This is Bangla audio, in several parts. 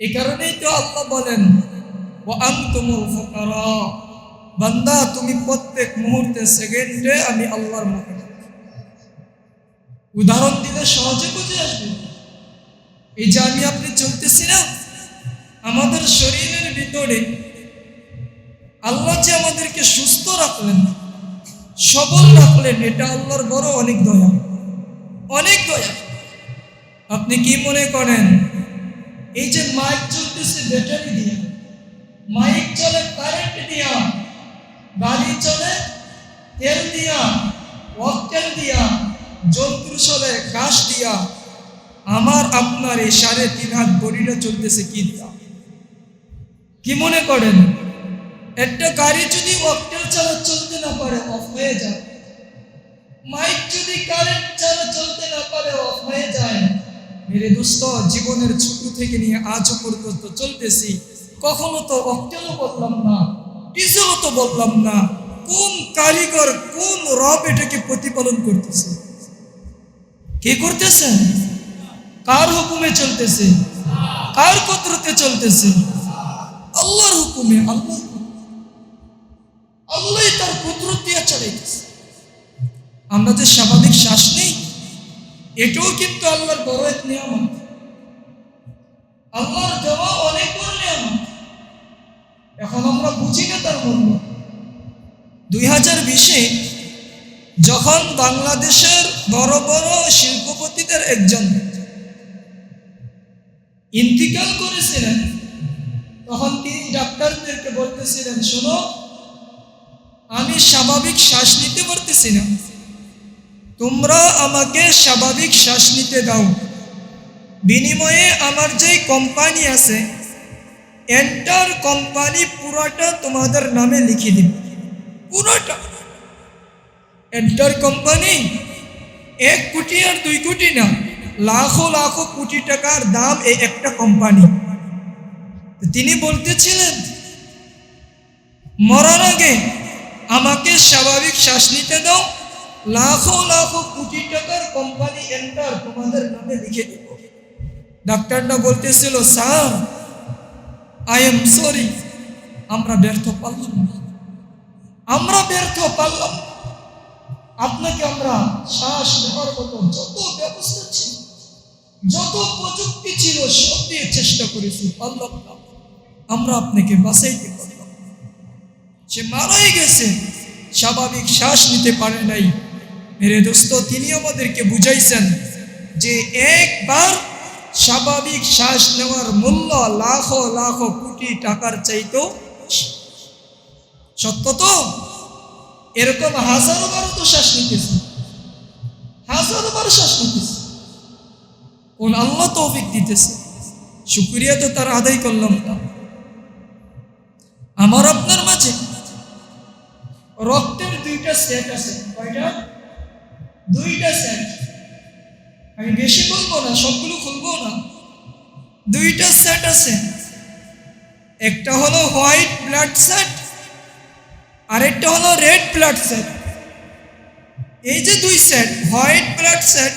এই কারণেই তো আল্লাহ বলেন ওয়া আনতুমুল ফুকারা, বান্দা তুমি প্রত্যেক মুহূর্তে সেকেন্ডে আমি আল্লাহর মুখে। উদাহরণ দিলে সহজে বুঝে আসবে। এই যে আমি আপনি চলতেছি না, আমাদের শরীরের ভিতরে আল্লাহ যে আমাদেরকে সুস্থ রাখলেন, সবল রাখলেন, এটা আল্লাহর বড় অনেক দয়া, অনেক দয়া। আপনি কি মনে করেন এই যে মাইক চলতেছে ব্যাটারি দিয়ে, মাইক চলে কারেন্ট দিয়া, গাড়ি চলে তেল দিয়া, অক্টেল দিয়া, যন্ত্র চলে ঘাস দিয়া, আমার আপনার এই 3.5 হাত বডিটা চলতেছে কি দিয়া? কি মনে করেন একটা গাড়ি যদি অক্টেল ছাড়া চলতে না পারে অফ হয়ে যায়, মাইক যদি কারেন্ট ছাড়া চলতে না পারে অফ হয়ে যায়। মেরে দোস্ত, জীবনের ছোট থেকে নিয়ে আজও পর্যন্ত চলতেছি, কখনো তো অক্টেলও বললাম না, ডিজেলও তো বললাম না। কোন কারিগর, কোন রব এটাকে প্রতিপালন করতেছে? কে করতেছেন? কার হুকুমে চলতেছে? কার কুদরতে চলতেছে? আল্লাহর হুকুমে। আল্লাহ তার কুদরত দিয়ে চালাইতেছে। আমরা যে স্বাভাবিক শ্বাস নেই, এটাও কিন্তু আল্লাহর বড় এক নিয়ামত, আল্লাহর দেওয়া অনেক বড় নিয়ামত। এখন আমরা বুঝি না তার মূল্য। 2020-এ যখন বাংলাদেশের বড় বড় শিল্পপতিদের একজন ইন্তিকাল করেছিলেন, তখন তিনি ডাক্তারদেরকে বলতেছিলেন, শোনো, আমি স্বাভাবিক শ্বাস নিতে পারতেছি না, তোমরা আমাকে স্বাভাবিক শ্বাস নিতে দাও, বিনিময়ে আমার যে কোম্পানি আছে এন্টার কোম্পানি পুরোটা তোমাদের নামে লিখে দিন। পুরোটা এন্টার কোম্পানি 1 কোটি আর 2 কোটি না, লাখো লাখো কোটি টাকার দাম এই একটা কোম্পানি। তিনি বলতেছিলেন, মরার আগে আমাকে স্বাভাবিক শ্বাস নিতে দাও, লাখো লাখো কোটি টাকার কোম্পানি এন্টার তোমাদের নামে লিখে দেব। ডাক্তাররা বলতেছিল, স্যার আই এম সরি, আমরা ব্যর্থ পারলাম না, আমরা ব্যর্থ পারলাম। আপনাকে আমরা শ্বাস নেওয়ার মতো যত ব্যবস্থা ছিল, যত প্রযুক্তি ছিল, সব দিয়ে চেষ্টা করেছি, পারলাম না, আমরা আপনাকে বাঁচাইতে পারলাম। সে মারাই গেছে, স্বাভাবিক শ্বাস নিতে পারে নাই। মেরে দোস্ত, তিনি আমাদেরকে বুঝাইছেন যে একবার স্বাভাবিক শ্বাস নেওয়ার মূল্য লাখো লাখো কোটি টাকার চাইতেও। সত্য তো? এরকম হাজারো বার তো শ্বাস নিতেছে, হাজারো বার শ্বাস নিতেছে, কোন আল্লাহ তৌফিক দিতেছে, শুকরিয়া তো তার আদায় করলাম না। আমার আপনার মাঝে রক্তের 2টা সেট আছে। কয়টা? 2টা সেট। আমি বেশি বলবো না, সবগুলো খুলবো না। 2টা সেট আছে। একটা হলো হোয়াইট ব্লাড সেট, আরেকটা হলো রেড ব্লাড সেট। এই যে 2 set, white blood set,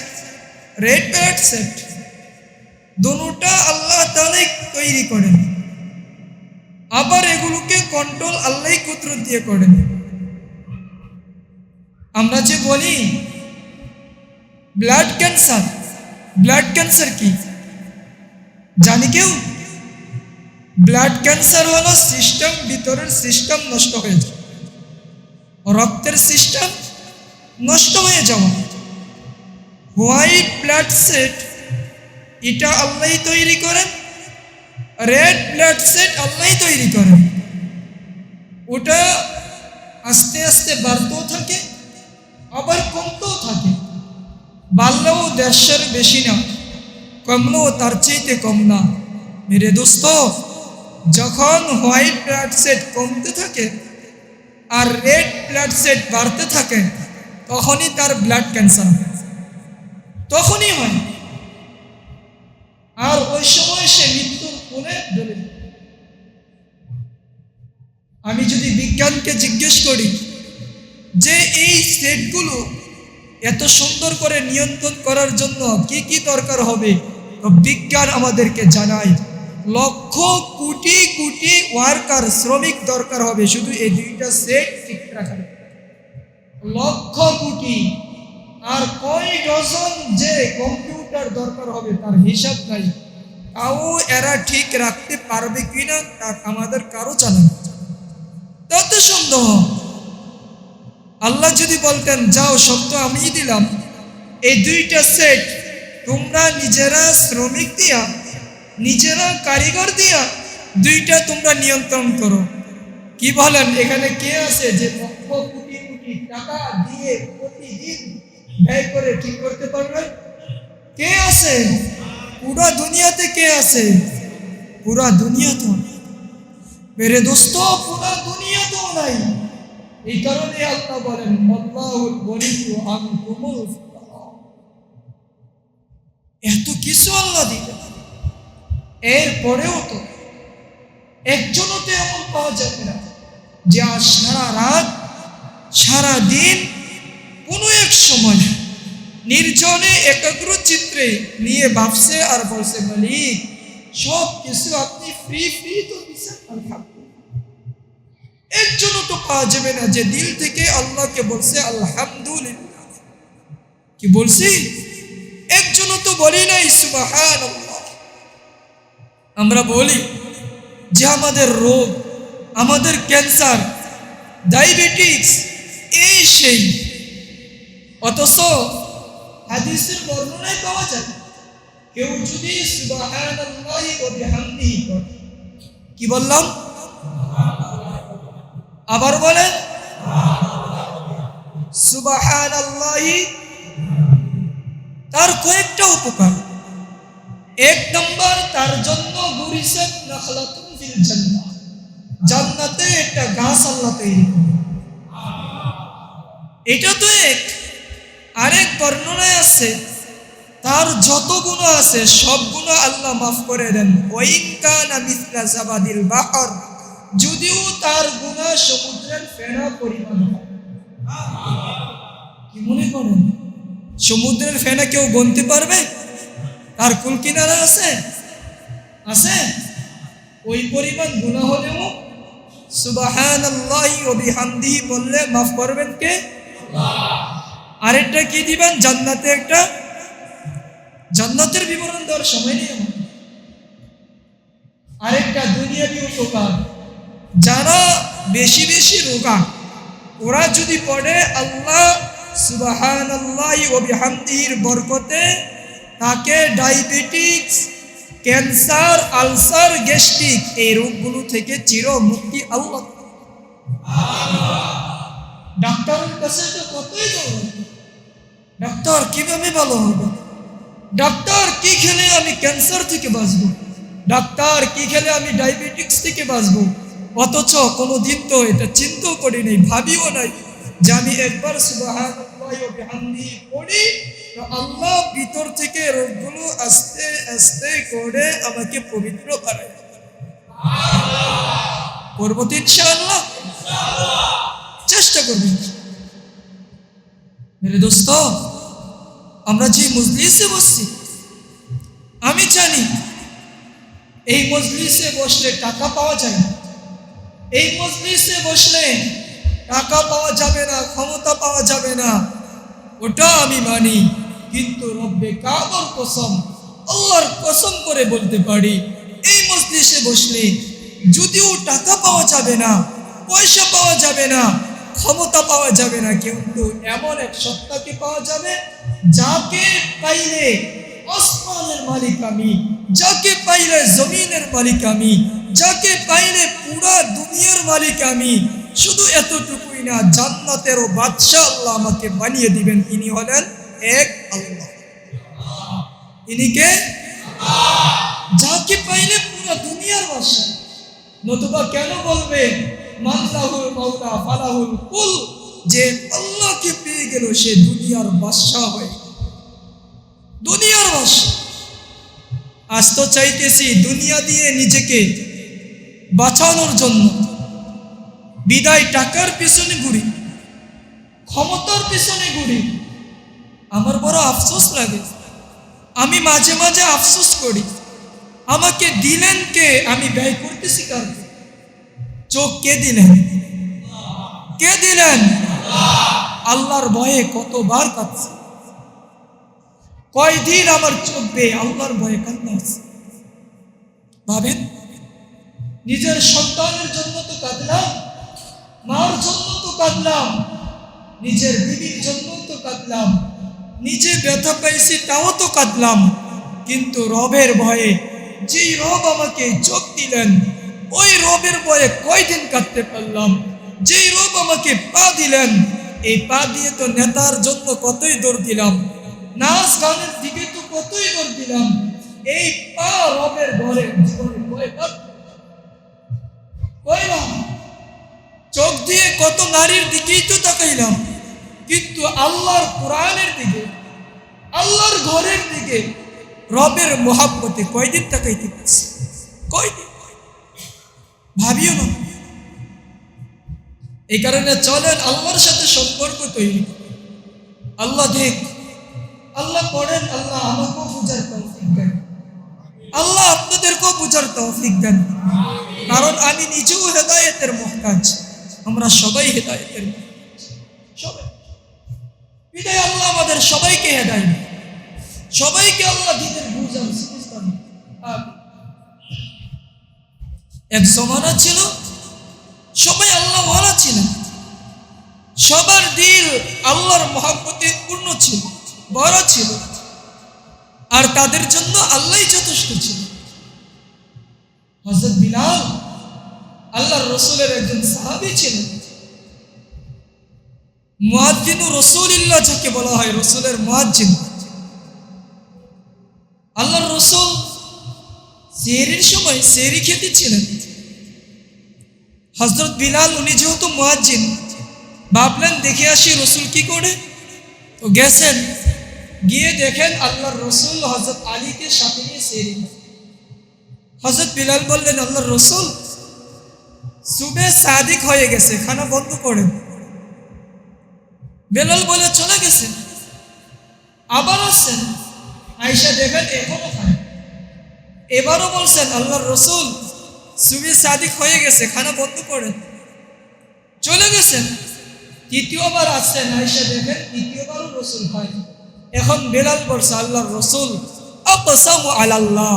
red blood set, দুটোটা আল্লাহ তাআলা তৈরি করেন, আবার এগুলোকে কন্ট্রোল আল্লাহই কুদরত দিয়ে করেন। আমরা যে বলি ব্লাড ক্যান্সার, ব্লাড ক্যান্সার কি জানি কেউ? ব্লাড ক্যান্সার হলো সিস্টেম, ভিতরের সিস্টেম নষ্ট হয়ে যায়, রক্তের সিস্টেম নষ্ট হয়ে যাওয়া। হোয়াইট ব্লাড সেট এটা আল্লাহই তৈরি করেন, রেড ব্লাড সেট আল্লাহই তৈরি করেন। ওটা আস্তে আস্তে বাড়তেও থাকে, আবার কমতেও থাকে। বাড়লেও 150-এর বেশি না, কমলেও তার চাইতে কম না। মেরে দোস্ত, যখন হোয়াইট ব্লাড সেট কমতে থাকে আর রেড ব্লাড সেট বাড়তে থাকে, তখনই তার ব্লাড ক্যান্সার, তখনই হয়। আর ওই সময় সে মৃত্যুর কোলে ঢলে। আমি যদি বিজ্ঞানকে জিজ্ঞেস করি যে এই সেটগুলো এত সুন্দর করে নিয়ন্ত্রণ করার জন্য কি কি দরকার হবে, তো বিজ্ঞান আমাদেরকে জানায় লক্ষ কোটি কোটি ওয়ার্কার শ্রমিক দরকার হবে শুধু এই দুইটা সেট ঠিক রাখার, লক্ষ কোটি। আর কয় ডজন যে কম্পিউটার দরকার হবে তার হিসাব নাই, তাও এরা ঠিক রাখতে পারবে কিনা তা আমাদের কারো জানা নেই। তত সন্দেহ। আল্লাহ যদি বলতেন যাও সব তো আমিই দিলাম, এই দুইটা সেট তোমরা নিজেরা শ্রমিক দিয়া, নিজেরা কারিগর দিয়া দুইটা তোমরা নিয়ন্ত্রণ করো, কি বলেন? এখানে কে আছে যে লক্ষ কোটি কোটি টাকা দিয়ে প্রতিদিন ব্যয় করে ঠিক করতে পারবে? কে আছে? পুরা দুনিয়াতে কে আছে? পুরা দুনিয়া তো মেরে দোস্ত, পুরা দুনিয়া তো নাই। এই কারণে আল্লাহ বলেন আল্লাহুল গনিয়্যু আনতুমুল ফুকারা। এত কিছু আল্লাহ দিলেন, এরপরেও তো একজনও তো এমন পাওয়া যাবে না যে আজ সারা রাত সারা দিন কোনো এক সময় নির্জনে একাগ্র চিত্রে নিয়ে ভাবছে আর বলছে মালিক সব কিছু আপনি ফ্রি ফ্রি তো দিচ্ছেন আলহামদুলিল্লাহ। একজনও তো পাওয়া যাবে না যে দিল থেকে আল্লাহকে বলছে আলহামদুলিল্লাহ। কি বলছি? একজনও তো বলি নাই সুবহানাল্লাহ। আমরা বলি যে আমাদের রোগ, আমাদের ক্যান্সার, ডায়াবেটিস, এই সেই, অথচ হাদিসের বর্ণনায় পাওয়া যায় কেউ যদি সুবহানাল্লাহি ওয়া বিহামদিহি করে, কি বললাম? আবার বলেন সুবহানাল্লাহি। তার কয়েকটা উপকার। এক নম্বর, তার জন্য গুরিসাত নাখলাতুন ফিল জান্নাহ, জান্নাতে একটা গাছ আল্লাহ তৈরি করে। এটা তো এক। আরেক বর্ণনায় আছে তার যত গুনাহ আছে সব গুনাহ আল্লাহ মাফ করে দেন। ওয়াইন কানা মিসলা জাবাদিল বাহর, যদিও তার গুনাহ সমুদ্রের ফেনা পরিমাণ হয়। কি মনে করেন সমুদ্রের ফেনা কেউ গুনতে পারবে? তার কুল কিনারা আছে? আছে? ওই পরিমাণ গুনাহ হলেও সুবহানাল্লাহি ওয়া বিহামদিহি বললে মাফ করবেন কে? আল্লাহ। আরেকটা কি দিবেন? জান্নাতে একটা, জান্নাতের বিবরণ দেওয়ার সময় নেই আমার। আরেকটা দুনিয়াবি উপকার, যারা বেশি বেশি রোগা ওরা যদি পড়ে আল্লাহ সুবহানাল্লাহি ওয়া বিহামদিহির বরকতে তাকে ডায়াবেটিস, ক্যান্সার, আলসার, গ্যাস্ট্রিক এই রোগগুলো থেকে চির মুক্তি আল্লাহ। ডাক্তারের কাছে তো কতই দৌড়, ডাক্তার কিভাবে ভালো হবে, ডাক্তার কি খেলে আমি ক্যান্সার থেকে বাঁচবো, ডাক্তার কি খেলে আমি ডায়াবেটিস থেকে বাঁচবো। অথচ কোনোদিন তো এটা চিন্তাও করি নাই, ভাবিও নাই যে আমি একবার সুবহানাল্লাহি ওয়া বিহামদিহি পড়ি তো আল্লাহ ভিতর থেকে রোগগুলো আস্তে আস্তে করে আমাকে পবিত্র বানায়। করবো তো ইনশাআল্লাহ, চেষ্টা করবো। মেরে দোস্ত, আমরা যে মজলিসে বসছি আমি জানি এই মজলিসে বসলে টাকা পাওয়া যায় না, এই মজলিসে বসলে টাকা পাওয়া যাবে না, ক্ষমতা পাওয়া যাবে না, ওটা আমি মানি। কিন্তু রব্বে কাবার কসম, আল্লাহর কসম করে বলতে পারি এই মজলিসে বসলে যদিও টাকা পাওয়া যাবে না, পয়সা পাওয়া যাবে না, ক্ষমতা পাওয়া যাবে না, কিন্তু এমন এক সত্তাকে পাওয়া যাবে যাকে পাইলে আসমানের মালিক আমি, যাকে পাইলে জমিনের মালিক আমি, যাকে পাইলে পুরা দুনিয়ার মালিক আমি। শুধু এতটুকুই না, জান্নাতেরও বাদশা আল্লাহ আমাকে বানিয়ে দিবেন। তিনি হলেন এক আল্লাহ। ইনি কে? যাকে পাইলে পুরা দুনিয়ার বাদশা। নতুবা কেন বলবে মাল্লাহুল মাওলা ফালাহুল কুল, যে আল্লাহকে পেয়ে গেল সে দুনিয়ার বাদশা হয়, দুনিয়ার বাদশা। আজ তো চাইতেছি দুনিয়া দিয়ে নিজেকে বাঁচানোর জন্য বিদায় টাকার পিছনে ঘুরি, ক্ষমতার পিছনে ঘুরি। আমার বড় আফসোস লাগে, আমি মাঝে মাঝে আফসোস করি আমাকে দিলেন কে, আমি ব্যয় করতেছি কার? চোখ কে দিলেন? কে দিলেন? আল্লাহর ভয়ে কতবার কাঁদছি, কয়দিন আমার চোখ বেয়ে আল্লাহর ভয়ে কান্না আছে। ভাবেন, নিজের সন্তানের জন্য তো কাঁদলাম, মার জন্য তো কাঁদলাম, নিজের বিবির জন্য তো কাঁদলাম, নিজে ব্যথা পাইছি তাও তো কাঁদলাম, কিন্তু রবের ভয়ে, যেই রব আমাকে চোখ দিলেন ওই রবের ভয়ে কয়দিন কাঁদতে পারলাম। যেই রব আমাকে পা দিলেন, এই পা দিয়ে তো নেতার জন্য কতই দৌড় দিলাম, নাচ গানের দিকে তো কতই দৌড় দিলাম, এই পা রবের ঘরে জীবনে কয়বার চোখ দিয়ে কত নারীর দিকেই তো তাকাইলাম, কিন্তু আল্লাহর কোরআনের দিকে, আল্লাহর ঘরের দিকে, রবের মোহাব্বতে কয়দিন তাকাইতে পারছি? কয়দিন? ভাবিও না। এই কারণে চলেন আল্লাহর সাথে সম্পর্ক তৈরি। আল্লাহ দেখ, আল্লাহ করেন, আল্লাহ আমাকেও বুঝার তৌফিক দেন, আল্লাহ আপনাদেরকেও বুঝার তৌফিক দেন। কারণ আমি নিজেও হেদায়েতের মুহতাজ, আমরা সবাই হেদায়েতের মুহতাজ, সবাই। বিদায় আল্লাহ আমাদের সবাইকে হেদায়েত, সবাইকে আল্লাহ দ্বীনের বুঝান। এক জমানা ছিল সবাই আল্লাহ ওয়ালা ছিলেন, সবার দিল আল্লাহর মহব্বতে পূর্ণ ছিল, বড় ছিল, আর তাদের জন্য আল্লাহই যথেষ্ট ছিল। হযরত বিলাল আল্লাহর রাসূলের একজন সাহাবী ছিলেন। মুয়াজ্জিনু রাসূলিল্লাহ যাকে বলা হয়, রাসূলের মুয়াজ্জিন। আল্লাহর রাসূল সেহরির সময় সেহরি খেতে ছিলেন। হযরত বিলাল উনি যেহেতু মুয়াজ্জিন, ভাবলেন দেখে আসি রাসূল কি করে। তো গেছেন, গিয়ে দেখেন আল্লাহর রাসূল হযরত আলীকে সাথে নিয়ে সেহরি। হযরত বিলাল বললেন, আল্লাহর রাসূল সুবে সাদিক হয়ে গেছে, খানা বন্ধ করেন। বেলাল বলে চলে গেছেন। আবার আসছেন, আয়েশা দেখেন এখনো খায়। এবারও বলছেন, আল্লাহর রাসূল সুবে সাদিক হয়ে গেছে, খানা বন্ধ করেন। চলে গেছেন। তৃতীয়বার আসছেন, আয়েশা দেখেন তৃতীয়বারও রাসূল খায়। এখন বেলাল বলছে, আল্লাহর রাসূল আকসামু আলাল্লাহ,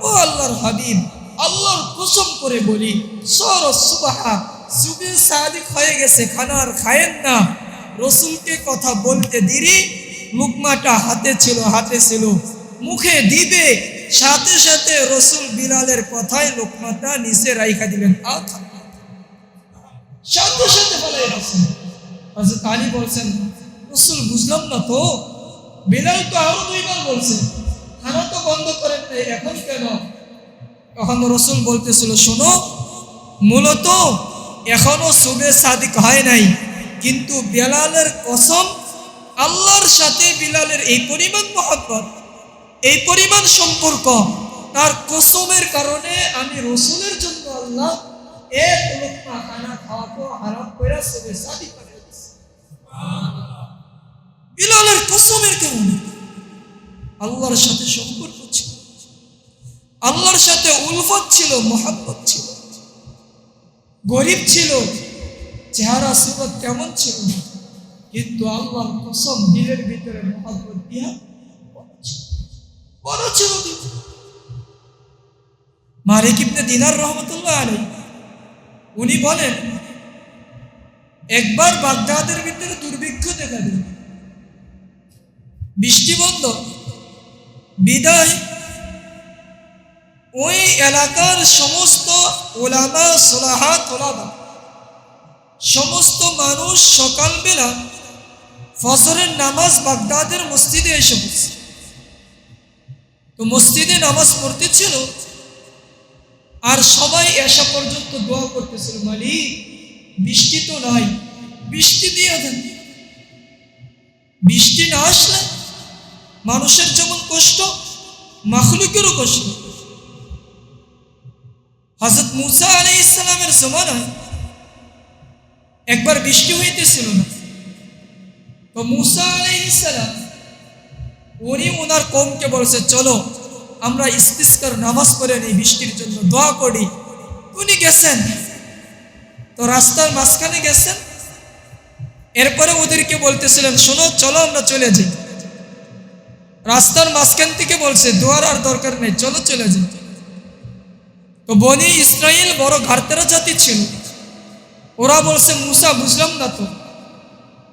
ও আল্লাহর হাবিব, আল্লাহর কসম করে বলি, সুবহা সুবে সাদিক হয়ে গেছে, খানা আর খায়েন না। রাসূলকে কথা বলতে দেরি, লুকমাটা হাতে ছিল, মুখে দিবে, সাথে সাথে রাসূল বিলালের কথায় লুকমাটা নিচে রাইখা দিলেন। সাথে সাথে ফেলাই রাখছেন। হযরত আলী বলছেন, রাসূল বুঝলাম না তো, বিলাল তো আরো দুইবার বলছে খানা তো বন্ধ করেন নাই, এখন কেন? তখন রাসূল বলতেছিল, শোনো, মূলত এখনো সুবে সাদিক হয় নাই, কিন্তু বিলালের কসম, আল্লাহর সাথে বিলালের এই পরিমাণ মহব্বত, এই পরিমাণ সম্পর্ক, তার কসমের কারণে আমি রাসূলের জন্য আল্লাহ এক লোকমা খানা খাওয়াকে হারাম করে সুবে সাদিক করে দিয়েছে। বিলালের কসমের কারণে আল্লাহর সাথে সম্পর্ক ছিল, আল্লাহর সাথে উলফত ছিল, মহব্বত ছিল। গরিব ছিল, চেহারা সুরত কেমন ছিল, কিন্তু আল্লাহর কসম দিলের ভিতরে মহব্বত দিয়া বড় ছিল। মালিক ইবনে দিনার রহমতুল্লাহ আলাইহি উনি বলেন, একবার বাগদাদের ভিতরে দুর্ভিক্ষ দেখা দিল, বৃষ্টি বন্ধ, বিদায় ওই এলাকার সমস্ত ওলামা সোলাহা তোলাবা, সমস্ত মানুষ সকালবেলা ফজরের নামাজ বাগদাদের মসজিদে এসে পড়ছে। তো মসজিদে নামাজ পড়তেছিল, আর সবাই এসা পর্যন্ত দোয়া করতেছিল, মালিক বৃষ্টি তো নাই, বৃষ্টি দিয়ে দেন। বৃষ্টি না আসলে মানুষের যেমন কষ্ট, মাখলুকেরও কষ্ট। হযরত মুসা আলাইহিস সালামের জমানায় একবার বৃষ্টি হইতেছিল না। তো মুসা আলাইহিস সালাম উনি ওনার কওমকে বলছে, চলো আমরা ইস্তিসকার নামাজ পড়ে নিই, বৃষ্টির জন্য দোয়া করি। উনি গেছেন, তো রাস্তার মাঝখানে গেছেন, এরপরে ওদেরকে বলতেছিলেন শোনো চলো আমরা চলে যাই। রাস্তার মাঝখান থেকে বলছে দোয়ার আর দরকার নেই, চলো চলে যাই। তো বনি ইসরাইল বড় ঘাটতেরা জাতি ছিল, ওরা বলছে মুসা বুঝলাম না তো,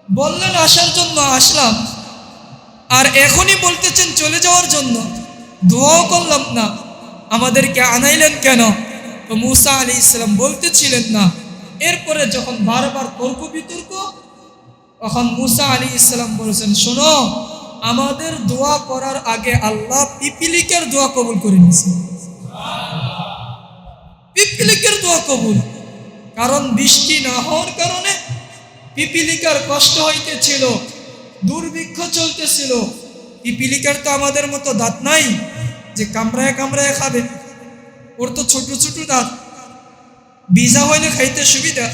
বললেন আসার জন্য আসলাম, আর এখনই বলতেছেন চলে যাওয়ার জন্য, দোয়াও করলাম না, আমাদেরকে আনাইলেন কেন? তো মুসা আলাইহিস সালাম বলতেছিলেন না। এরপরে যখন বারবার তর্ক বিতর্ক, তখন মুসা আলাইহিস সালাম বলেছেন শোনো, আমাদের দোয়া করার আগে আল্লাহ পিপিলিকের দোয়া কবুল করে নিয়েছেন। পিপিলিকের দোয়া কবুল, কারণ বৃষ্টি না হওয়ার কারণে পিপিলিকার কষ্ট হইতেছিল, দুর্ভিক্ষ চলতেছিল। পিপিলিকার তো আমাদের মতো দাঁত নাই যে কামড়ায় কামড়ায় খাবে, ওর তো ছোট ছোট দাঁত, বিজা হইলে খাইতে সুবিধা।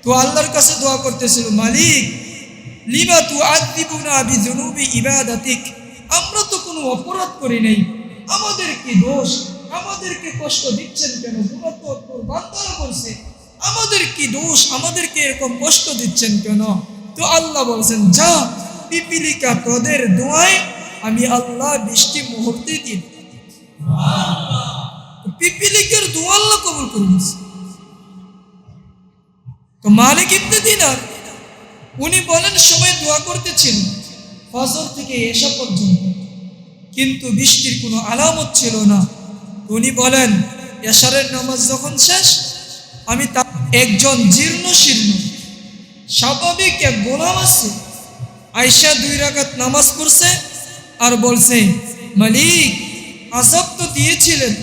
তো আল্লাহর কাছে দোয়া করতেছিল, মালিক লিমা তুআযিবুনা বিযুনুবি ইবাদাতিক, আমরা তো কোনো অপরাধ করি নাই, আমাদের কি দোষ, আমাদেরকে কষ্ট দিচ্ছেন কেন? গুনাহ তো তোর বান্দারা করছে, আমাদের কি দোষ, আমাদেরকে এরকম কষ্ট দিচ্ছেন কেন? তো আল্লাহ বলছেন যা, পিপিলিকা তোদের দোয়ায় আমি আল্লাহ বৃষ্টি মুহূর্তে দিই। পিপিলিকের দোয়া আল্লাহ কবুল করবেন। তো মালিক ইবনে দিনার উনি বলেন সময় দোয়া করতেছিলেন ফজর থেকে এশা পর্যন্ত, কিন্তু বৃষ্টির কোনো আলামত ছিল না। উনি বলেন এশারের নামাজ যখন শেষ, আমি একজন জীর্ণ শীর্ণ স্বাভাবিক এক গোলাম আছে, আয়েশা 2 রাকাত নামাজ পড়ছে আর বলছে মালিক আযাব তো দিয়েছিলেন,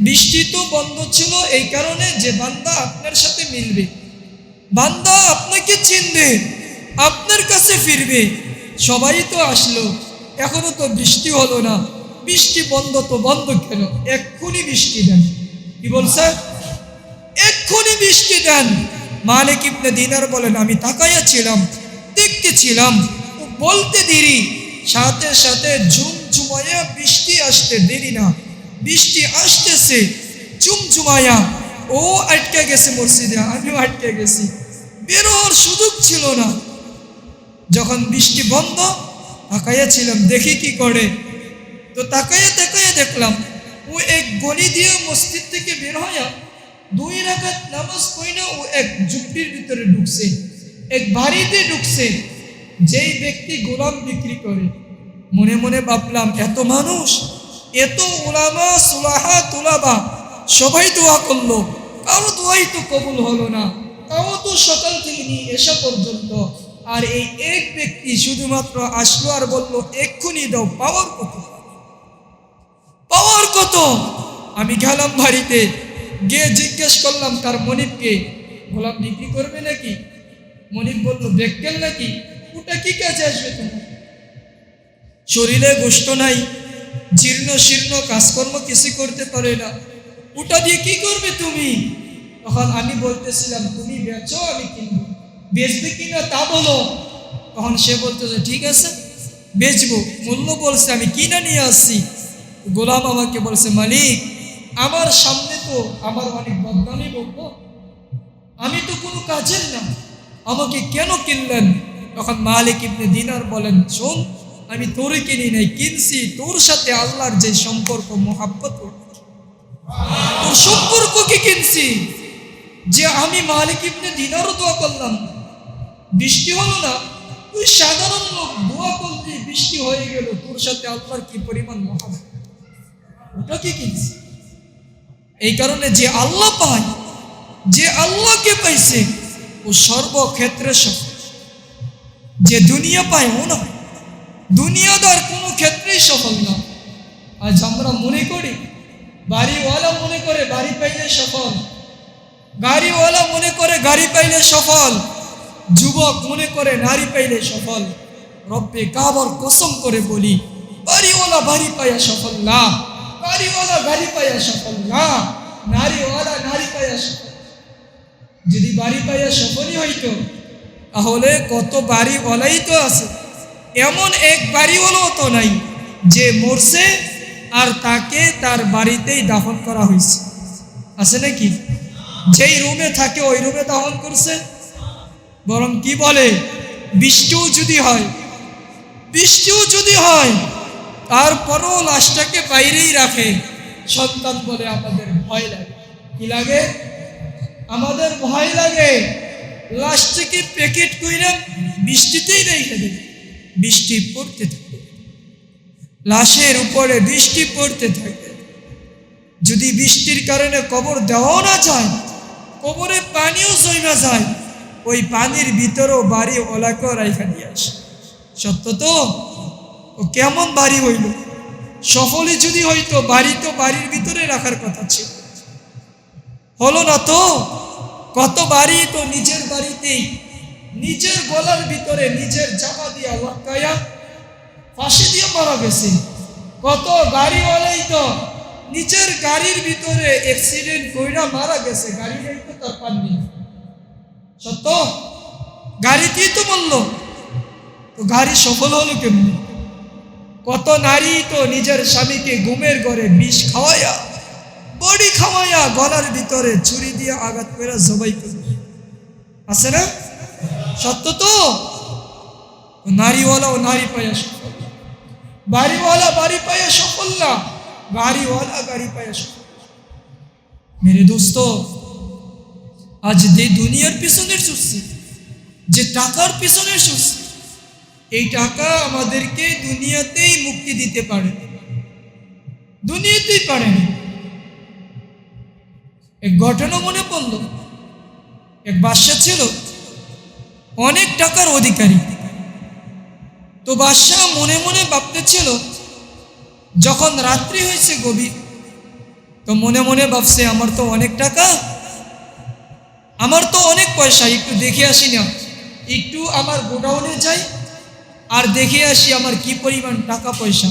বৃষ্টি তো বন্ধ ছিল এই কারণে যে বান্দা আপনার সাথে মিলবে, বান্দা আপনাকে চিনবে, আপনার কাছে ফিরবে, সবাই তো আসলো, এখনো তো বৃষ্টি হলো না, বৃষ্টি বন্ধ তো বন্ধ কেন? এক্ষুনি বৃষ্টি দেন। কি বলছে? এক্ষুনি বৃষ্টি দেন। মালিক ইবনে দিনার বলেন আমি তাকাইয়া ছিলাম, দেখতেছিলাম, ও বলতে দেরি, সাথে সাথে ঝুমঝুমায়া বৃষ্টি আসতে দেরি না, বৃষ্টি আসতেছে ঝুমঝুমায়া, ও আটকে গেছে মসজিদে, আমিও আটকে গেছি, বের হওয়ার সুযোগ ছিল না। যখন বৃষ্টি বন্ধ, তাকাইয়া ছিলাম দেখি কি করে, তো তাকাইয়া তাকাইয়া দেখলাম ও এক গলি দিয়ে মসজিদ থেকে বের হইয়া 2 রাকাত নামাজ পড়ে ও এক ঝুপড়ির ভিতরে ঢুকছে, এক বাড়িতে ঢুকছে, যেই ব্যক্তি গোলাম বিক্রি করে। মনে মনে ভাবলাম এত মানুষ, এত উলামা সুলাহা তুলাবা সবাই দোয়া করলো, কারো দোয়াই তো কবুল হলো না, তাও তো সকাল থেকে নিয়ে এসা পর্যন্ত, আর এই এক ব্যক্তি শুধুমাত্র আসলো আর বলল এক্ষুনি দাও, পাওয়ার কত, পাওয়ার কত? আমি গেলাম বাড়িতে, গিয়ে জিজ্ঞেস করলাম তার মনিবকে, গোলাম বিক্রি করবে নাকি? মনিব বলল বেক্কেল নাকি, ওটা কি কাজে আসবে তোমার? শরীরে গোশত নাই, জীর্ণ শীর্ণ, কাজকর্ম কিছু করতে পারে না, ওটা দিয়ে কি করবে তুমি? তখন আমি বলতেছিলাম তুমি বেচো আমি কিনবো, বেচবে কিনা তা বলো। তখন সে বলতেছে ঠিক আছে বেচবো, মূল্য বলছে, আমি কিনা নিয়ে আসছি। গোলাম আমাকে বলছে মালিক আমার সামনে তো আমার অনেক বদনামি বলবো, আমি তো কোনো কাজের না, আমাকে কেন কিনলেন? তখন মালিক ইবনে দিনার বলেন শোন, আমি তোরে কিনি নাই, কিনছি তোর সাথে আল্লাহর যে সম্পর্ক মোহাব্বত, তোর সম্পর্ককে কিনছি। যে আমি মালিক ইবনে দিনারও দোয়া করলাম, বৃষ্টি হলো না, তুই সাধারণ লোক দোয়া করলি বৃষ্টি হয়ে গেল, তোর সাথে আল্লাহর কি পরিমাণ মোহাব্বত, ওটা কি কিনছি। এই কারণে যে আল্লাহ পায়, যে আল্লাহকে পাইছে ও সর্বক্ষেত্রে সফল। যে দুনিয়া পায় ও না, দুনিয়াদার কোনো ক্ষেত্রেই সফল না। আজ আমরা মনে করি, বাড়িওয়ালা মনে করে বাড়ি পাইলে সফল, গাড়িওয়ালা মনে করে গাড়ি পাইলে সফল, যুবক মনে করে নারী পাইলে সফল। রব্বে কাবার কসম করে বলি, বাড়িওয়ালা বাড়ি পাইয়া সফল না, গাড়িওয়ালা গাড়ি পাইয়া সফল না, নারীওয়ালা নারী পাইয়া সফল। যদি বাড়ি পাইয়া সফলই হইতো তাহলে কত বাড়িওয়ালাই তো আছে, এমন এক বাড়িওয়ালাও তো নাই যে মরছে আর তাকে তার বাড়িতেই দাফন করা হয়েছে। আছে নাকি? যেই রুমে থাকে ওই রুমে দাফন করছে। বরং কি বলে, বৃষ্টিও যদি হয় তারপরও লাশটাকে বাইরেই রাখে। সন্তান বলে আমাদের ভয় লাগে। কি লাগে? আমাদের ভয় লাগে। লাশটাকে প্যাকেট কইরা বৃষ্টিতেই রেখে দেবে। বৃষ্টি পড়তে থাকে, লাশের উপরে বৃষ্টি পড়তে থাকে। যদি বৃষ্টির কারণে কবর দেওয়াও না যায়, কবরে পানিও জমা যায়, ওই পানির ভিতরেও বাড়ি ওলাকেও রাইখা দিয়ে আসে। সত্য তো? ও কেমন বাড়ি হইল? সফলে যদি হইতো বাড়ি তো বাড়ির ভিতরে রাখার কথা ছিল, হলো না তো। কত বাড়ি তো নিজের বাড়িতেই নিজের গলার ভিতরে নিজের জামা দিয়ে লটকায়া ফাঁসি দিয়ে মারা গেছে। কত গাড়িওয়ালাই তো নিজের গাড়ির ভিতরে অ্যাক্সিডেন্ট কইরা মারা গেছে, গাড়ি নেই তো তার পাননি। সত্য? গাড়িতেই তো বলল, তো গাড়ি সফল হলো কেমনি? কত নারী তো নিজের স্বামীকে ঘুমের ঘরে বিষ খাওয়াইয়া, বড়ি খাওয়াইয়া গলার ভিতরে ছুরি দিয়ে আঘাত করে জবাই করে। আছে না? সত্য তো? নারীওয়ালাও নারী পাইয়া সফল, বাড়িওয়ালা বাড়ি পাইয়া সফল না, গাড়িওয়ালা গাড়ি পাইয়া সফল। মেরে দোস্ত, আজ যে দুনিয়ার পিছনে ছুটছি, যে টাকার পিছনে ছুটছি, এই টাকা আমাদেরকে দুনিয়াতেই মুক্তি দিতে পারে, দুনিয়াতেই পারে না। এক ঘটনা মনে পড়ল। এক বাদশা ছিল, অনেক টাকার অধিকারী। তো বাদশা মনে মনে ভাবতেছিল, যখন রাত্রি হয়েছে গভীর, তো মনে মনে ভাবছে আমার তো অনেক টাকা, আমার তো অনেক পয়সা, একটু দেখে আসি না, একটু আমার গোডাউনে যাই আর দেখে আসি আমার কি পরিমাণ টাকা পয়সা।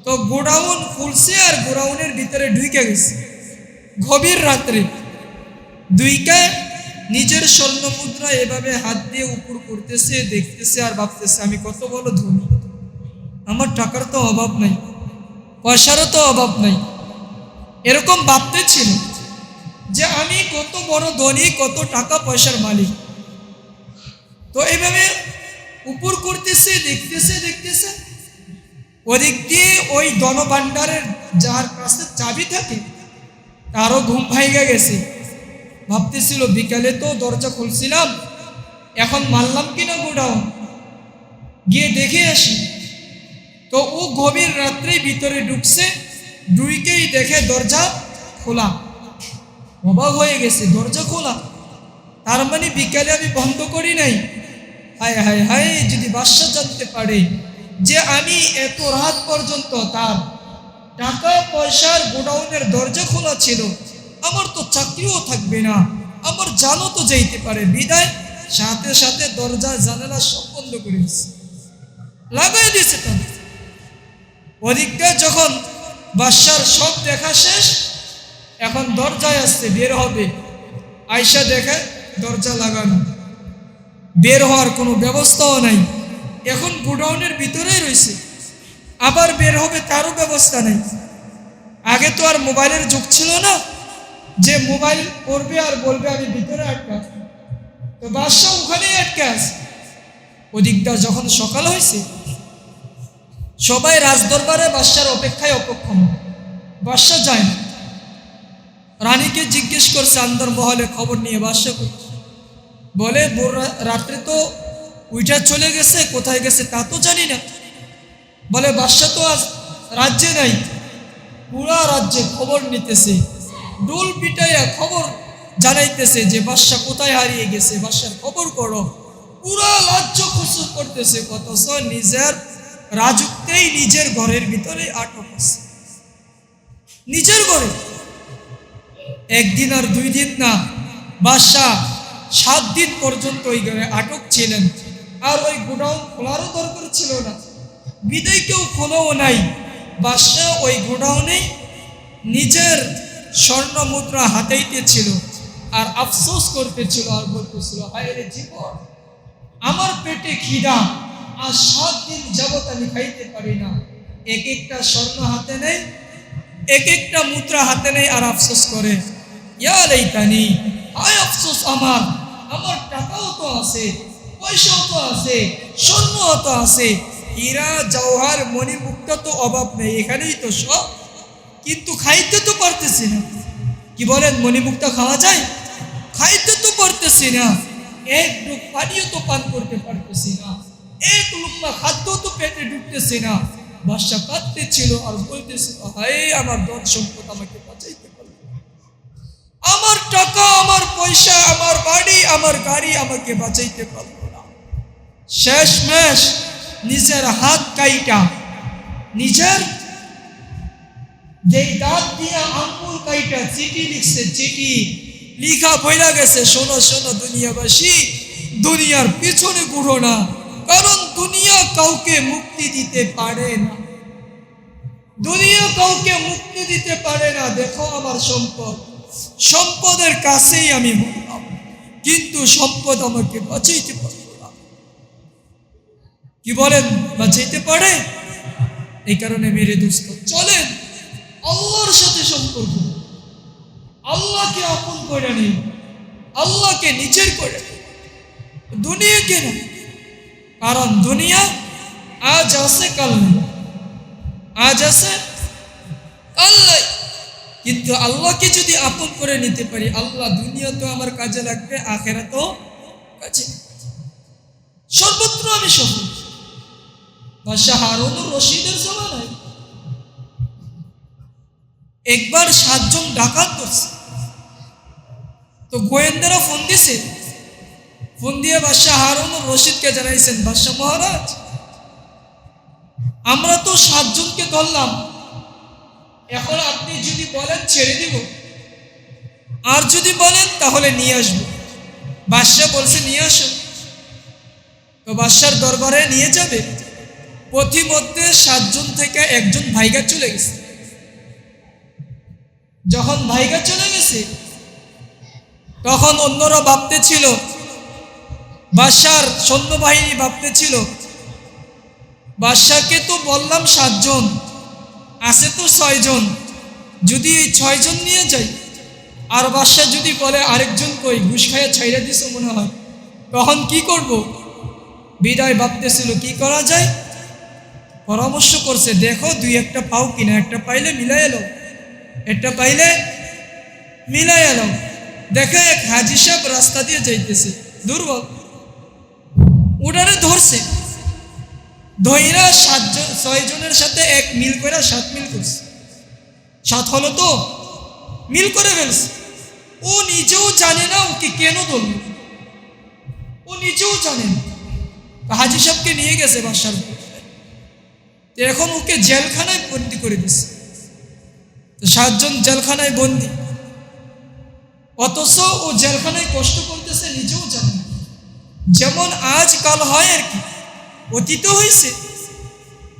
তো গোডাউন খুলছে আর গোডাউনের ভিতরে ঢুকে গেছে গভীর রাত্রে। দুইকা নিজের স্বর্ণ মুদ্রা এভাবে হাত দিয়ে উপর করতেছে, দেখতেছে আর ভাবতেছে আমি কত বড় ধনী, আমার টাকার তো অভাব নাই, পয়সারও তো অভাব নাই। এরকম ভাবতে ছিল যে আমি কত বড় ধনী, কত টাকা পয়সার মালিক। তো এইভাবে উপর করতেছে, দেখতেছে ওদিক দিয়ে ওই ধনভাণ্ডারের যার কাছে চাবি থাকে তারও ঘুম ভাইগা গেছে। ভাবতেছিল বিকালে তো দরজা খুলছিলাম, এখন মারলাম কিনা গোডাউন, গিয়ে দেখে আসি। তো ও গভীর রাত্রে ভিতরে ঢুকছে, ঢুকেই দেখে দরজা খোলা। অবাক হয়ে গেছে, দরজা খোলা, তার মানে বিকালে আমি বন্ধ করি নাই। হায় হায় হায়, যদি বাদশা জানতে পারে যে আমি এত রাত পর্যন্ত তার টাকা পয়সার গোডাউনের দরজা খোলা ছিল, আমার তো চাকরিও থাকবে না, আমার জানও তো যাইতে পারে। বিদায় সাথে সাথে দরজা জানালা সব বন্ধ করে দিচ্ছে, লাগাই দিয়েছে। তাদের ওদিকটা যখন বাদশার সব দেখা শেষ, এখন দরজায় আসছে, বের হবে, আয়সা দেখে দরজা লাগানো, বের হওয়ার কোনো ব্যবস্থাও নাই। এখন গোডাউনের ভিতরেই রয়েছে, আবার বের হবে তারও ব্যবস্থা নেই। আগে তো আর মোবাইলের যুগ ছিল না যে মোবাইল করবে আর বলবে আমি ভিতরে আটকা, তো বাদশা ওখানেই আটকে আছে। ওদিকটা যখন সকাল হয়েছে, সবাই রাজদরবারে বাদশার অপেক্ষায় অপেক্ষমান, বাদশা যায় না। রানীকে জিজ্ঞেস করছে আন্দর মহলে খবর নিয়ে, বাদশা বলে রাত্রে তো উইটা চলে গেছে, কোথায় গেছে তা তো জানি না। বলে বাদশা তো আজ রাজ্যে নাই, পুরা রাজ্যে খবর নিতেছে, ডোল পিটাইয়া খবর জানাইতেছে যে বাদশা কোথায় হারিয়ে গেছে, বাদশার খবর করো। পুরা রাজ্য খুশু করতেছে, অথচ নিজের রাজত্বেই নিজের ঘরের ভিতরে আটক আছে, নিজের ঘরে। একদিন আর 2 দিন না, বাদশা 7 দিন পর্যন্ত ওই ঘরে আটক ছিলেন। আর ওই গোডাউন খোলারও দরকার ছিল না, বিদায় কেউ খোলাও নাই। বাদশা ওই গোডাউনে নিজের স্বর্ণ মুদ্রা হাতাইতেছিল আর আফসোস করতেছিল আর বলতেছিল, হায় রে জীবন, আমার পেটে খিদা, আর 7 দিন যাবত আমি খাইতে পারি না, এক একটা স্বর্ণ হাতে নেয়, এক একটা মুদ্রা হাতে নেয় আর আফসোস করে, ইয়া লাইতানি, হায় আফসোস আমার, আমার টাকাও তো আছে, পয়সাও তো আছে, স্বর্ণও তো আছে, হীরা জওহর মণিমুক্তা তো অভাব নেই, এখানেই তো সব, কিন্তু খাইতে তো পারতেছি না। কি বলেন, মণিমুক্তা খাওয়া যায়? খাইতে তো পারতেছি না, এক ডুব পানিও তো পান করতে পারতেছি না, এক লুকমা খাদ্য তো পেটে ঢুকতেছি না। বাদশা কাঁদতে ছিল আর বলতেছিল, হায় আমার ধন সম্পদ আমাকে বাঁচাইতে পারবে না, আমার টাকা, আমার পয়সা, আমার বাড়ি, আমার গাড়ি আমাকে বাঁচাইতে পারবে না। শেষমেশ নিজের হাত কাইটা, নিজের যেই দাঁত দিয়া আঙ্গুল কাইটা চিঠি লিখছে, চিঠি লিখা বইলা গেছে, শোনো শোনো দুনিয়াবাসী, দুনিয়ার পিছনে ঘুরো না, কারণ দুনিয়া কাউকে মুক্তি দিতে পারে না, দুনিয়া কাউকে মুক্তি দিতে পারে না। দেখো আমার সম্পদ, সম্পদের কাছেই আমি মরলাম, কিন্তু সম্পদ আমাকে বাঁচাইতে পারল না। কি বলেন, বাঁচাইতে পারে? এই কারণে মেরে দোস্ত, চলেন আল্লাহর সাথে সম্পর্ক, আল্লাহকে আপন করে নিন, আল্লাহকে নিজের করে নিন, দুনিয়াকে না। কারণ দুনিয়া আজ আছে কাল নেই, আজ আছে কাল নাই, কিন্তু আল্লাহকে যদি আপন করে নিতে পারি, আল্লাহ দুনিয়া তো আমার কাজে লাগবে, আখিরাতও কাজে, সর্বত্র আমি সফল। বাদশাহ হারুনুর রশিদের জামানায় একবার 7 জন ডাকাত করছে, তো গোয়েন্দারা ফোন দিছে, ফোন দিয়ে বাদশাহ হারুনুর রশিদকে জানাইছেন, বাদশাহ মহারাজ, আমরা তো 7 জনকে ধরলাম, এখন আপনি যদি বলেন ছেড়ে দিব, আর যদি বলেন তাহলে নিয়ে আসবো। বাদশাহ বলছে নিয়ে আসো। তো বাদশার দরবারে নিয়ে যাবে, পথিমধ্যে 7 জন থেকে একজন ভাইগা চলে গেছে। যখন ভাইগা চলে গেছে, তখন অন্যরা ভাবতে ছিল, বাদশার সৈন্যবাহিনী ভাবতে ছিল, বাদশাকে তো বললাম 7 জন, আছে তো 6 জন, যদি এই 6 জন নিয়ে যাই, আর বাদশাহ যদি বলে আরেকজন কই, ঘুষ খাইয়া ছাইরা দিস মনে হয়, তখন কি করব? বিদায় ভাবতেছিল কি করা যায়, পরামর্শ করছে, দেখো 2-1টা পাও কিনা, একটা পাইলে মিলাই এলো, একটা পাইলে মিলাই এলো। দেখে এক হাজি সাহেব রাস্তা দিয়ে যাইতেছে, দুর্বল, উড়ারে ধরছে, ধইরা 6 জনের সাথে 1 মিল করে 7 মিল করছে, 7 হলো তো, মিল করে ফেলছে। ও নিজেও জানে না ওকে কেন ধরল, ও নিজেও জানে না। হাজি সাহেবকে নিয়ে গেছে বাদশার, এখন ওকে জেলখানায় বন্দি করে দিচ্ছে। তো 7 জন জেলখানায় বন্দি, অথচ ও জেলখানায় কষ্ট করতেছে নিজেও জানে না। যেমন আজকাল হয় আর কি, অতীত হয়েছে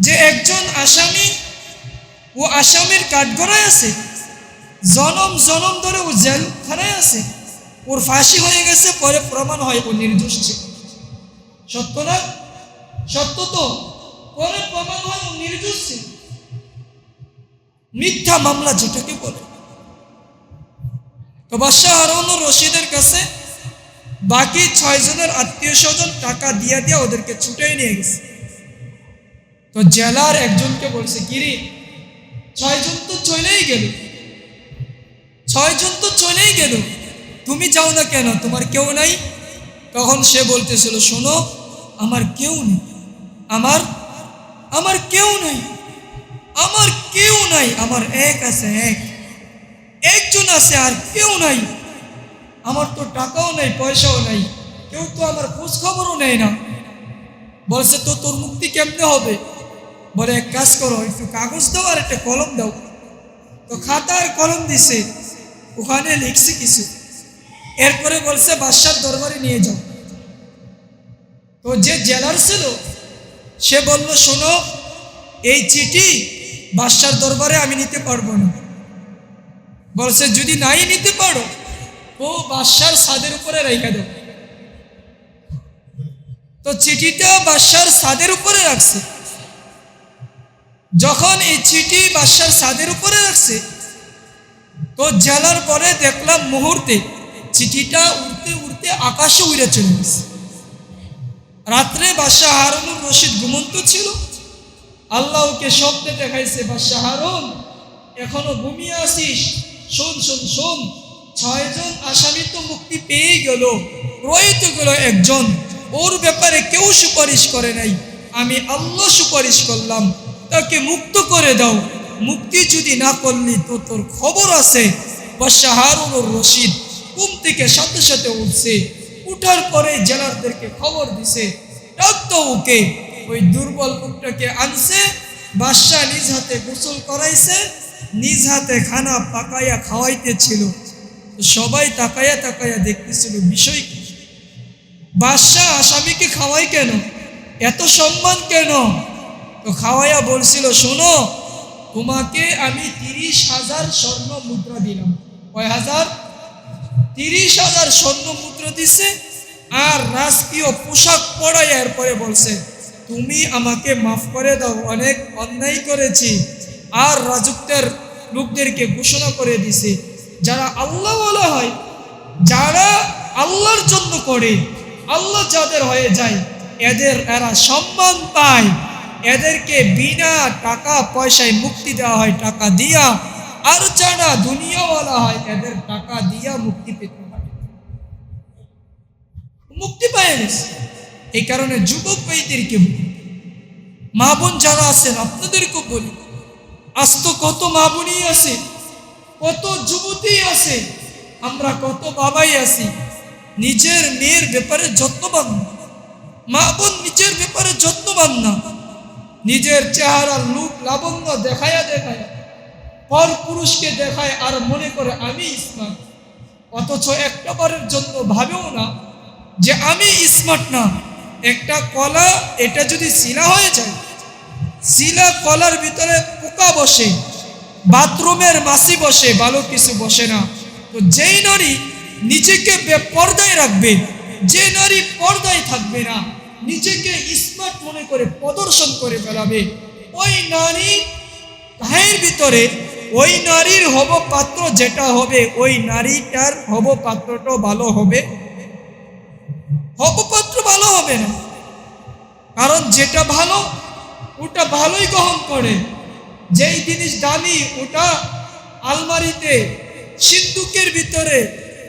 যে একজন আসামি, ও আসামির কাঠগড়ায় আছে, জনম জনম ধরে ও জেলখানায় আছে, ওর ফাঁসি হয়ে গেছে, পরে প্রমাণ হয় ও নির্দোষ ছিল। সত্য না? সত্য তো, পরে প্রমাণ হয় ও নির্দোষ ছিল, মিথ্যা মামলা যেটাকে বলে। তো বাদশাহ হারুনুর রশিদের কাছে বাকি 6 জনের আত্মীয় স্বজন টাকা দিয়া দিয়া ওদেরকে ছুটাই নিয়ে গেছে। তো জেলার একজনকে বলছে, কিরে 6 জন তো চলেই গেল, 6 জন তো চলেই গেল, তুমি যাও না কেন, তোমার কেউ নাই? তখন সে বলতেছিল, শোনো, আমার কেউ নেই, আমার কেউ নাই, আমার কেউ নাই, আমার এক আছে, একজন আছে, আর কেউ নাই, আমার তো টাকাও নাই, পয়সাও নাই, কেউ তো আমার খোঁজ খবরও নেয় না। বলছে, তো তোর মুক্তি কেমনে হবে? বলে, এক কাজ করো, একটু কাগজ দাও আর একটা কলম দাও। তো খাতা আর কলম দিছে, ওখানে লিখছে কিছু, এরপরে বলছে বাদশার দরবারে নিয়ে যাও। তো যে জেলার ছিল সে বলল, শোনো, এই চিঠি বাদশার দরবারে আমি নিতে পারবো না। বলছে, যদি নাই নিতে পারো তো বাদশার ছাদের উপরে রেখে দাও। তো চিঠিটা বাদশার ছাদের উপরে রাখছে। যখন এই চিঠি বাদশার ছাদের উপরে রাখছে, তো জেলার পরে দেখলাম মুহূর্তে চিঠিটা উড়তে উড়তে আকাশে উড়ে চলে গেছে। রাত্রে বাদশাহ হারুনুর রশিদ ঘুমন্ত ছিল। আল্লাহ ওকে স্বপ্নে দেখাইছে, বাদশাহ হারুন এখনো ঘুমিয়ে আসিস, শোন শোন শোন, 6 জন আসামি তো মুক্তি পেয়ে গেল, রয়ে গেল একজন, ওর ব্যাপারে কেউ সুপারিশ করে নাই, আমি আল্লাহ সুপারিশ করলাম, তাকে মুক্ত করে দাও। মুক্তি যদি না করলি তো তোর খবর আছে। বাদশাহ হারুনুর রশিদ ঘুম থেকে সাথে সাথে উঠছে, উঠার পরে জেলারদেরকে খবর দিছে, ডাকতো ওকে। ওই দুর্বল লোকটাকে আনছে, বাদশাহ নিজ হাতে গোসল করাইছে, নিজ হাতে খানা পাকাইয়া খাওয়াইতেছিল। সবাই তাকায়া তাকায়া দেখতেছিল বিষয় কি। বাদশাহ আসামিকে খাওয়াই কেন, এত সম্মান কেন? তো খাওয়াইয়া বলছিল, শোনো, তোমাকে আমি 30,000 স্বর্ণ মুদ্রা দিলাম। কয় হাজার? 30,000 স্বর্ণ মুদ্রা দিছে, আর রাজকীয় পোশাক পরাইয়া এরপরে বলছে, তুমি আমাকে মাফ করে দাও, অনেক অন্যায় করেছি। আর রাজত্বের লোকদেরকে ঘোষণা করে দিছে, যারা আল্লাহ ওয়ালা হয়, যারা আল্লাহর জন্য করে, আল্লাহ যাদের হয়ে যায়, এরা সম্মান পায়, এদেরকে বিনা টাকা পয়সায় মুক্তি দেওয়া হয়, টাকা দিয়া। আর যারা দুনিয়াওয়ালা হয়, এদের টাকা দিয়া মুক্তি পেতে হয়, মুক্তি পায় গেছে। এই কারণে যুবক ভাইদেরকে, মা বোন যারা আছেন আপনাদেরকে বলি, আজ তো কত মা বোনই আছে, কত যুবতী আছে, আমরা কত বাবাই আছি, নিজের মেয়ের ব্যাপারে যত্নবান না। মা বোন নিজের ব্যাপারে যত্নবান না, নিজের চেহারা লুক লাবণ্য দেখায়া দেখায় পর পুরুষকে দেখায়, আর মনে করে আমি স্মার্ট, অথচ একটা বারের জন্য ভাবেও না যে আমি স্মার্ট না। একটা কলা, এটা যদি শিলা হয়ে যায়, শিলা কলার ভিতরে পোকা বসে, বাথরুমের মাছি বসে, ভালো কিছু বসে না। তো যেই নারী নিজেকে বেপর্দায় রাখবে, যে নারী পর্দায় থাকবে না, নিজেকে স্মার্ট মনে করে প্রদর্শন করে বেড়াবে, ওই নারী গায়ের ভিতরে ওই নারীর হব পাত্র যেটা হবে, ওই নারীটার হব পাত্রটাও ভালো হবে, হব পাত্র ভালো হবে না। কারণ যেটা ভালো ওটা ভালোই গ্রহণ করে, যেই জিনিস দামি ওটা আলমারিতে সিন্দুকের ভিতরে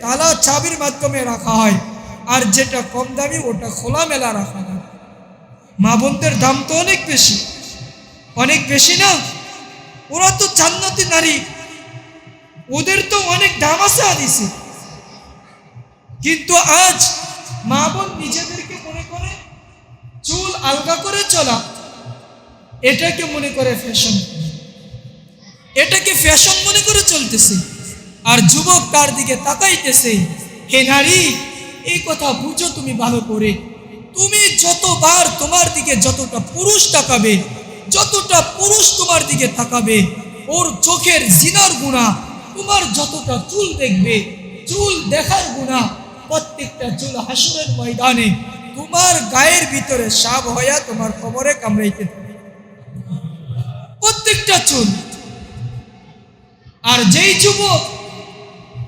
তালা চাবির মাধ্যমে রাখা হয়, আর যেটা কম দামি ওটা খোলামেলা রাখা হয়। মা বোনদের দাম তো অনেক বেশি, অনেক বেশি না? ওরা তো জান্নাতি নারী, ওদের তো অনেক দাম আছে হাদিসে। কিন্তু আজ মা বোন নিজেদেরকে মনে করে চুল আলগা করে চলা, এটাকে মনে করে ফ্যাশন, এটাকে ফ্যাশন মনে করে চলতেছে। আর যুবক তার দিকে তাকাইতেছে, হে নারী, এই কথা বুঝো তুমি ভালো করে, তুমি যতবার তোমার দিকে যতটা পুরুষ তাকাবে, যতটা পুরুষ তোমার দিকে তাকাবে, ওর চোখের জিনার গুনাহ, তোমার যতটা চুল দেখবে, চুল দেখার গুনাহ, প্রত্যেকটা চুল হাসরের ময়দানে তোমার গায়ের ভিতরে সাপ হইয়া তোমার কবরে কামড়াইতে থাকবে, প্রত্যেকটা চুল। আর যেই যুবক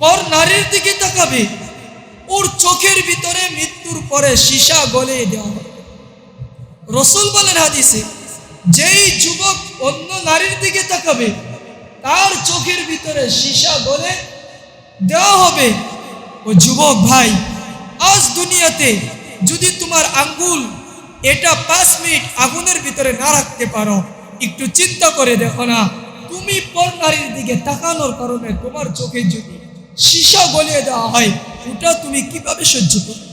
পর নারীর দিকে তাকাবে, ওর চোখের ভিতরে মৃত্যুর পরে সীসা গলে দেওয়া হবে। রাসূল বলেন হাদিসে, যেই যুবক অন্য নারীর দিকে তাকাবে, তার চোখের ভিতরে সীসা গলে দেওয়া হবে। ও যুবক ভাই, আজ দুনিয়াতে যদি তোমার আঙ্গুল এটা 5 মিনিট আগুনের ভিতরে না রাখতে পারো, একটু চিন্তা করে দেখো না, তুমি পর নারীর দিকে তাকানোর কারণে তোমার চোখে যদি সীসা গলিয়ে দেওয়া হয়, ওটা তুমি কিভাবে সহ্য করবে,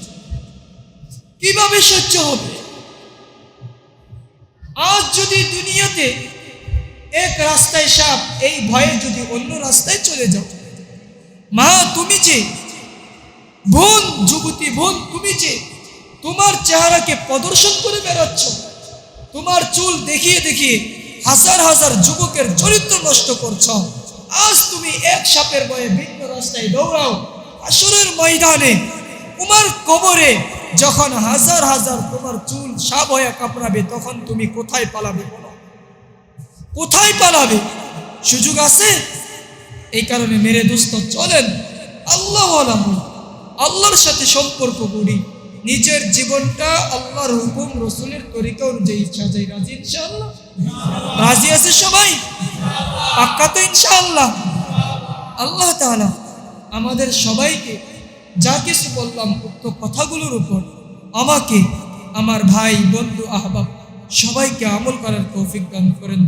কিভাবে সহ্য হবে? আজ যদি দুনিয়াতে এক রাস্তায় সাপ, এই ভয়ে যদি অন্য রাস্তায় চলে যাও, মা তুমি যে বোন, যুবতী বোন, তুমি যে তোমার চেহারাকে প্রদর্শন করে বেড়াচ্ছ, তোমার চুল দেখিয়ে দেখিয়ে হাজার হাজার যুবকের চরিত্র নষ্ট করছ, আজ তুমি এক সাপের ভয়ে ভিন্ন রাস্তায় দৌড়াও, হাসরের ময়দানে তোমার কবরে যখন হাজার হাজার তোমার চুল সাপ হয়ে কামড়াবে, তখন তুমি কোথায় পালাবে বলো? কোথায় পালাবে? সুযোগ আছে? এই কারণে মেরে দোস্ত চলেন আল্লাহ আল্লাহর সাথে সম্পর্ক করি, নিজের জীবনটা আল্লাহর হুকুম রসুলের তরিকা অনুযায়ী সাজাই। রাজি ইনশাআল্লাহ? রাজি আছে সবাই? পাক্কা তো ইনশাআল্লাহ? আল্লাহ তাআলা আমাদের সবাইকে যা কিছু বললাম উক্ত কথাগুলোর উপর আমাকে, আমার ভাই, বন্ধু, আহবাব সবাইকে আমল করার তৌফিক দান করেন।